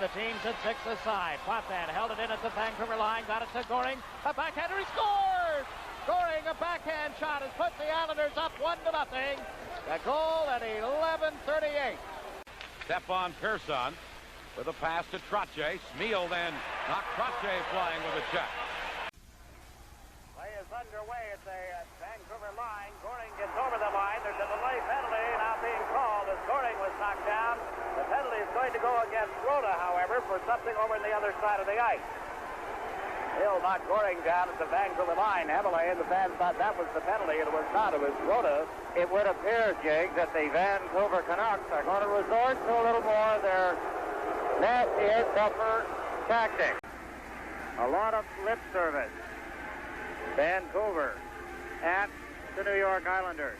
the teams at 6 aside. Potvin held it in at the Vancouver line, got it to Goring. A backhander, he scores! Goring, a backhand shot has put the Islanders up 1-0. The goal at 11:38. Stefan Persson with a pass to Trottier. Smeel then knocked Trottier flying with a check. Play is underway at the Vancouver line. Goring gets over the line. There's a delay penalty now being called as Goring was knocked down. The penalty is going to go against Rhoda, however, for something over on the other side of the ice. Hill knocked Goring down at the Vancouver line heavily, and the fans thought that was the penalty, and it was not. It was Rhoda. It would appear, Jake, that the Vancouver Canucks are going to resort to a little more of their nastier, tougher tactics. A lot of lip service. Vancouver at the New York Islanders.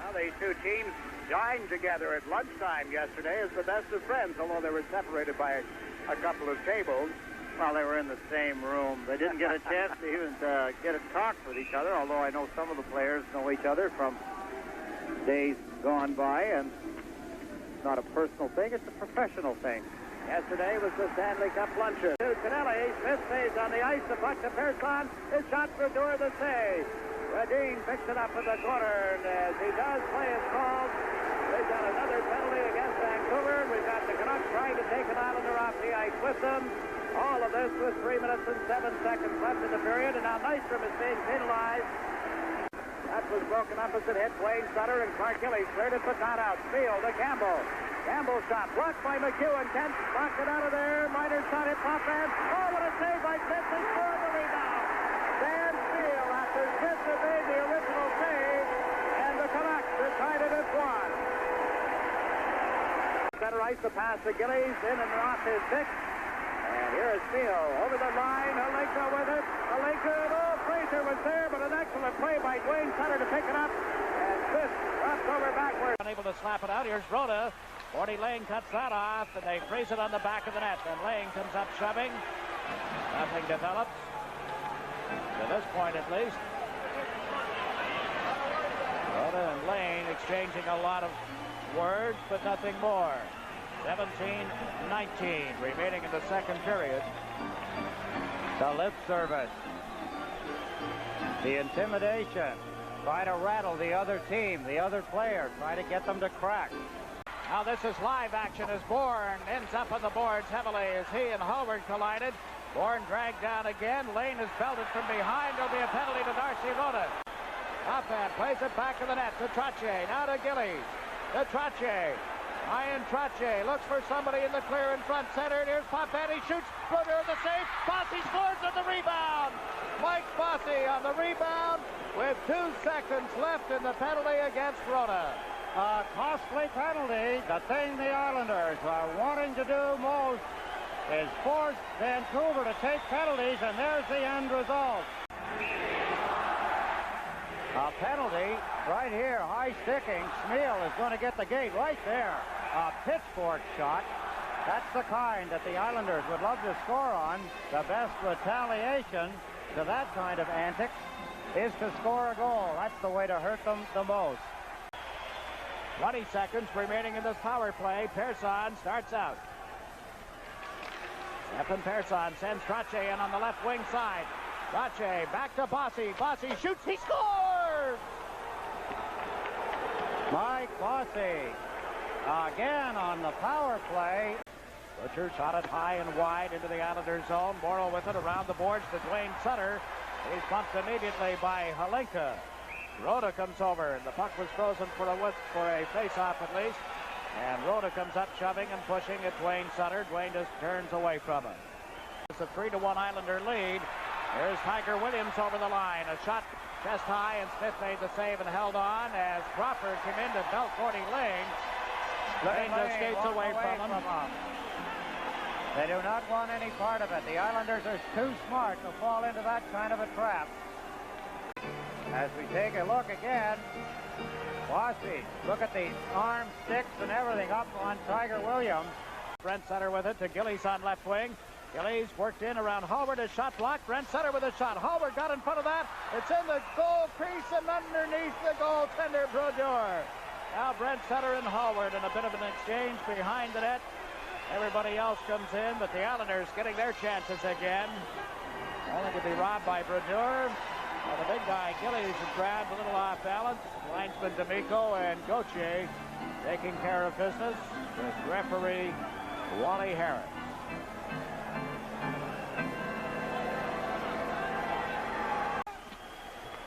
Well, these two teams dined together at lunchtime yesterday as the best of friends, although they were separated by a couple of tables. Well, they were in the same room. They didn't get a chance to even get a talk with each other, although I know some of the players know each other from days gone by, and it's not a personal thing, it's a professional thing. Yesterday was the Stanley Cup luncheon. To Canelli, Smith stays on the ice, the puck to Persson, his shot for Door the save. Radin picks it up in the corner, and as he does, play is called. They've got another penalty against Vancouver. We've got the Canucks trying to take an Islander off the ice with them. All of this with 3 minutes and 7 seconds left in the period, and now Nystrom is being penalized. That was broken up as it hit Wayne Sutter, and Clark Gillies cleared it, but not out. Field to Campbell. Campbell shot blocked by McEwen. Kent blocked it out of there. Minor shot hit Potvin. Oh, what a save by Smith. They scored the rebound. Dan Steele after Smith had made the original save, and the Canucks decided it won. Center ice, the pass to Gillies, in and off his stick. And here is Steele over the line. Alenka with it. Alenka, oh, Fraser was there, but an excellent play by Dwayne Sutter to pick it up. And Smith drops over backward. Unable to slap it out. Here's Rhoda. 40 Lane cuts that off, and they freeze it on the back of the net. And Lane comes up shoving. Nothing develops. To this point, at least. Rhoda and Lane exchanging a lot of words, but nothing more. 17-19 remaining in the second period. The lip service. The intimidation. Try to rattle the other team, the other player. Try to get them to crack. Now this is live action as Bourne ends up on the boards heavily as he and Howard collided. Bourne dragged down again. Lane is belted from behind. There'll be a penalty to Darcy Rhoda. Potvin plays it back to the net to Trottier. Now to Gillies. To Trottier. Ryan Trottier looks for somebody in the clear in front center. Here's Potvin. He shoots. Rhoda the save. Bossy scores on the rebound. Mike Bossy on the rebound with 2 seconds left in the penalty against Rhoda. A costly penalty. The thing the Islanders are wanting to do most is force Vancouver to take penalties, and there's the end result. A penalty right here, high sticking. Smeel is going to get the gate right there. A pitchfork shot. That's the kind that the Islanders would love to score on. The best retaliation to that kind of antics is to score a goal. That's the way to hurt them the most. 20 seconds remaining in this power play. Persson starts out. Stefan Persson sends Trottier in on the left wing side. Trottier back to Bossy. Bossy shoots. He scores! Mike Bossy again on the power play. Butcher shot it high and wide into the Islanders zone. Morrow with it around the boards to Dwayne Sutter. He's bumped immediately by Halenka. Rhoda comes over, and the puck was frozen for a face-off at least. And Rhoda comes up shoving and pushing at Dwayne Sutter. Dwayne just turns away from him. It's a 3-1 Islander lead. There's Tiger Williams over the line. A shot chest high, and Smith made the save and held on as Crawford came in to belt 40 Lane. Lane just skates away from him. They do not want any part of it. The Islanders are too smart to fall into that kind of a trap. As we take a look again, Bossy, look at the arm, sticks, and everything up on Tiger Williams. Brent Sutter with it to Gillies on left wing. Gillies worked in around Howard, a shot blocked. Brent Sutter with a shot. Howard got in front of that. It's in the goal crease and underneath the goaltender, Brodeur. Now Brent Sutter and Howard in a bit of an exchange behind the net. Everybody else comes in, but the Islanders getting their chances again. Only to be robbed by Brodeur. Well, the big guy, Gillies, is grabbed a little off balance. Linesman D'Amico and Gauthier taking care of business with referee Wally Harris.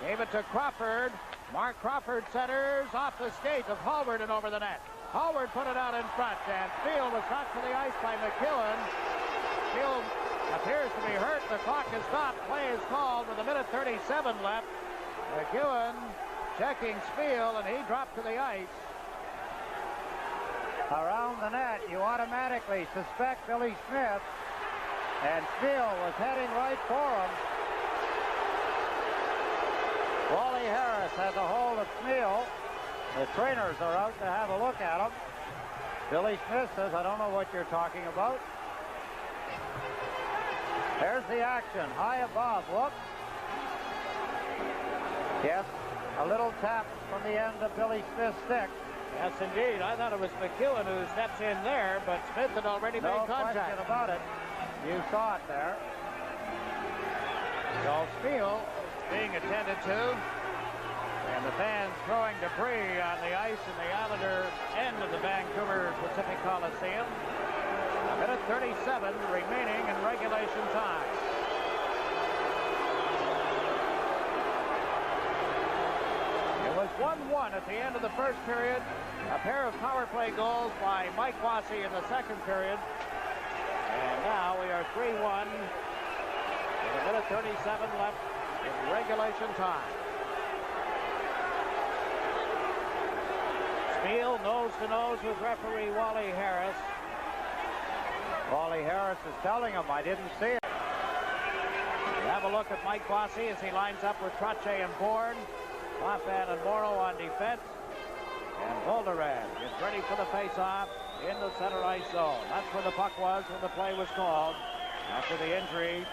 Gave it to Crawford. Mark Crawford centers off the skate of Hallward and over the net. Hallward put it out in front, and Field was knocked to the ice by McEwen. Field appears to be hurt. The clock is stopped. Play is called with 1:37 left. McEwen checking Spiel, and he dropped to the ice. Around the net, you automatically suspect Billy Smith, and Spiel was heading right for him. Wally Harris has a hold of Spiel. The trainers are out to have a look at him. Billy Smith says, I don't know what you're talking about. There's the action, high above, look. Yes, a little tap from the end of Billy Smith's stick. Yes, indeed. I thought it was McEwen who steps in there, but Smith had already made contact. No question about it. You saw it there. So Spiel being attended to. And the fans throwing debris on the ice in the Islander end of the Vancouver Pacific Coliseum. 1:37 remaining in regulation time. It was 1-1 at the end of the first period. A pair of power play goals by Mike Bossy in the second period. And now we are 3-1 with 1:37 left in regulation time. Spiel nose-to-nose with referee Wally Harris. Wally Harris is telling him, I didn't see it. We have a look at Mike Bossy as he lines up with Trottier and Bourne. Hoffman and Morrow on defense. And Volderad is ready for the face-off in the center ice zone. That's where the puck was when the play was called after the injury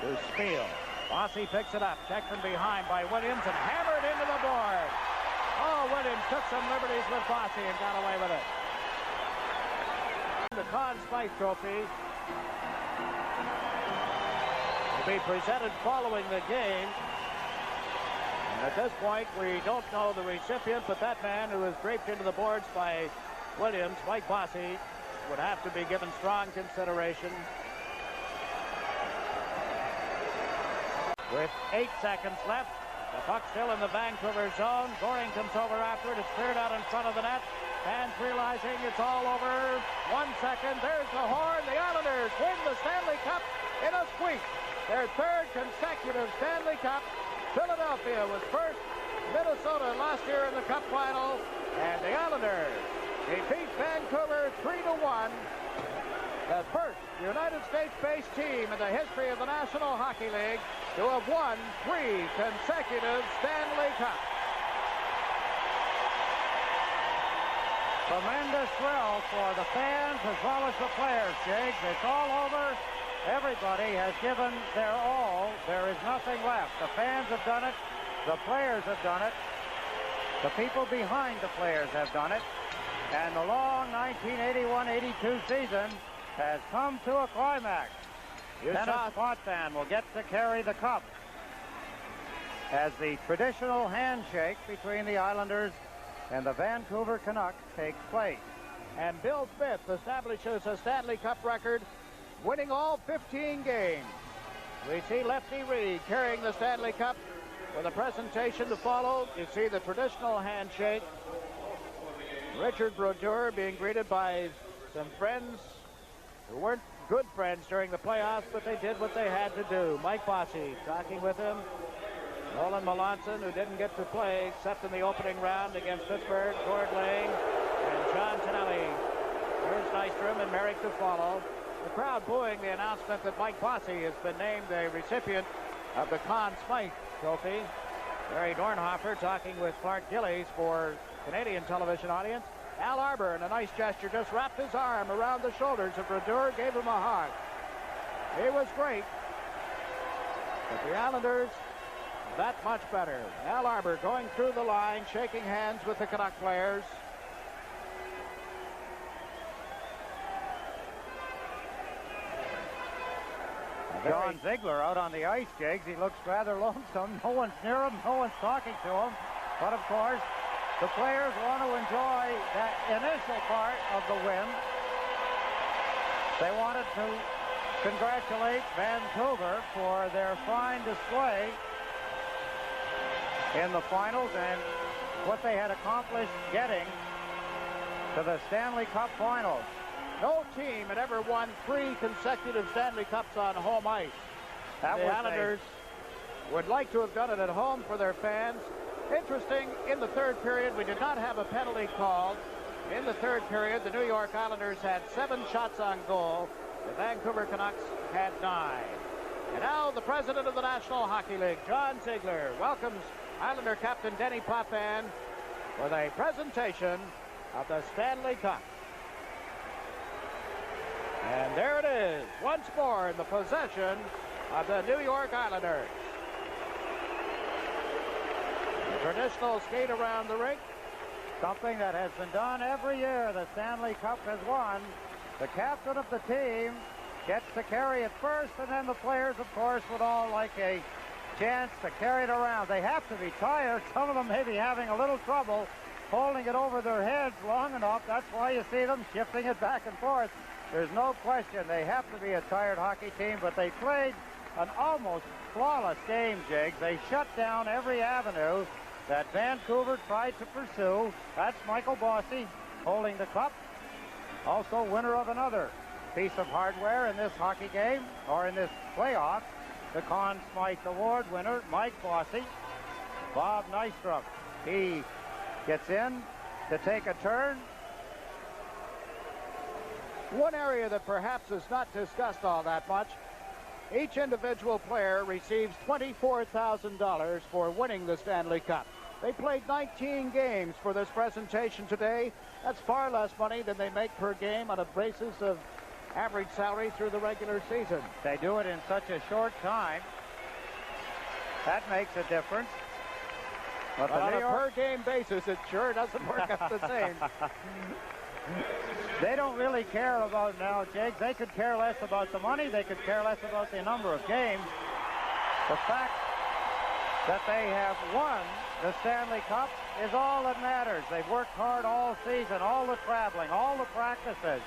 to Spiel. Bossy picks it up, checked from behind by Williams and hammered into the board. Oh, Williams took some liberties with Bossy and got away with it. The Conn Smythe Trophy will be presented following the game. And at this point, we don't know the recipient, but that man who was draped into the boards by Williams, Mike Bossy, would have to be given strong consideration. With 8 seconds left, the puck still in the Vancouver zone. Goring comes over after it. It's cleared out in front of the net. Fans realizing it's all over. 1 second. There's the horn. The Islanders win the Stanley Cup in a sweep. Their third consecutive Stanley Cup. Philadelphia was first. Minnesota last year in the Cup final. And the Islanders defeat Vancouver 3-1. The first United States-based team in the history of the National Hockey League to have won 3 consecutive Stanley Cups. Tremendous thrill for the fans as well as the players, Jiggs. It's all over. Everybody has given their all. There is nothing left. The fans have done it. The players have done it. The people behind the players have done it. And the long 1981-82 season has come to a climax. Dennis Potvin will get to carry the cup as the traditional handshake between the Islanders and the Vancouver Canucks takes place. And Bill Smith establishes a Stanley Cup record, winning all 15 games. We see Lefty Reed carrying the Stanley Cup with a presentation to follow. You see the traditional handshake. Richard Brodeur being greeted by some friends who weren't good friends during the playoffs, but they did what they had to do. Mike Bossy talking with him. Nolan Melanson, who didn't get to play except in the opening round against Pittsburgh, Gord Lang, and John Tonelli. Here's Nystrom and Merrick to follow. The crowd booing the announcement that Mike Bossy has been named the recipient of the Conn Smythe Trophy. Barry Dornhofer talking with Clark Gillies for Canadian television audience. Al Arbor, in a nice gesture, just wrapped his arm around the shoulders of Brodeur, gave him a hug. He was great. But the Islanders, that much better. Al Arbor going through the line, shaking hands with the Canuck players. John Ziegler out on the ice, Jigs. He looks rather lonesome. No one's near him. No one's talking to him. But, of course, the players want to enjoy that initial part of the win. They wanted to congratulate Vancouver for their fine display in the finals and what they had accomplished getting to the Stanley Cup finals. No team had ever won 3 consecutive Stanley Cups on home ice. The Islanders would like to have done it at home for their fans. Interesting, in the third period, we did not have a penalty called. In the third period, the New York Islanders had 7 shots on goal. The Vancouver Canucks had 9. And now the president of the National Hockey League, John Ziegler, welcomes Islander captain Denny Potvin for the presentation of the Stanley Cup. And there it is, once more in the possession of the New York Islanders. The traditional skate around the rink. Something that has been done every year the Stanley Cup has won. The captain of the team gets to carry it first, and then the players, of course, would all like a chance to carry it around. They have to be tired. Some of them may be having a little trouble holding it over their heads long enough. That's why you see them shifting it back and forth. There's no question they have to be a tired hockey team, but they played an almost flawless game, Jigs. They shut down every avenue that Vancouver tried to pursue. That's Michael Bossy holding the cup. Also winner of another piece of hardware in this hockey game, or in this playoff, the Conn Smythe Award winner, Mike Bossy. Bob Nystrom, he gets in to take a turn. One area that perhaps is not discussed all that much, each individual player receives $24,000 for winning the Stanley Cup. They played 19 games for this presentation today. That's far less money than they make per game on a basis of average salary through the regular season. They do it in such a short time. That makes a difference. But on a per-game basis, it sure doesn't work out the same. They don't really care about now, Jake. They could care less about the money. They could care less about the number of games. The fact that they have won the Stanley Cup is all that matters. They've worked hard all season, all the traveling, all the practices,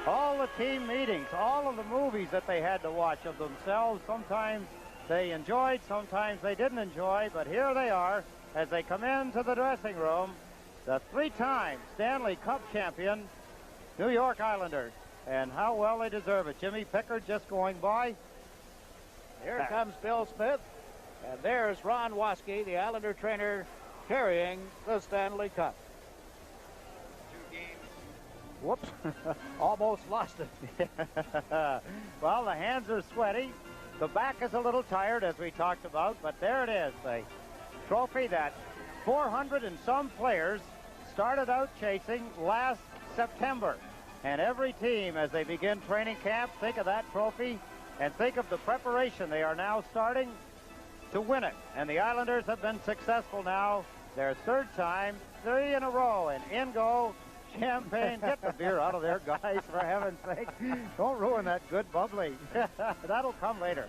all the team meetings, all of the movies that they had to watch of themselves. Sometimes they enjoyed, sometimes they didn't enjoy, but here they are as they come into the dressing room, the 3-time Stanley Cup champion New York Islanders, and how well they deserve it. Jimmy Pickard just going by. Here comes Bill Smith, and there's Ron Waskey, the Islander trainer, carrying the Stanley Cup. 2 games. Whoops, almost lost it. Well, the hands are sweaty. The back is a little tired, as we talked about, but there it is, the trophy that 400 and some players started out chasing last September. And every team, as they begin training camp, think of that trophy and think of the preparation they are now starting to win it. And the Islanders have been successful now, their 3rd time, 3 in a row. And in go champagne. Get the beer out of there, guys, for heaven's sake. Don't ruin that good bubbly. That'll come later.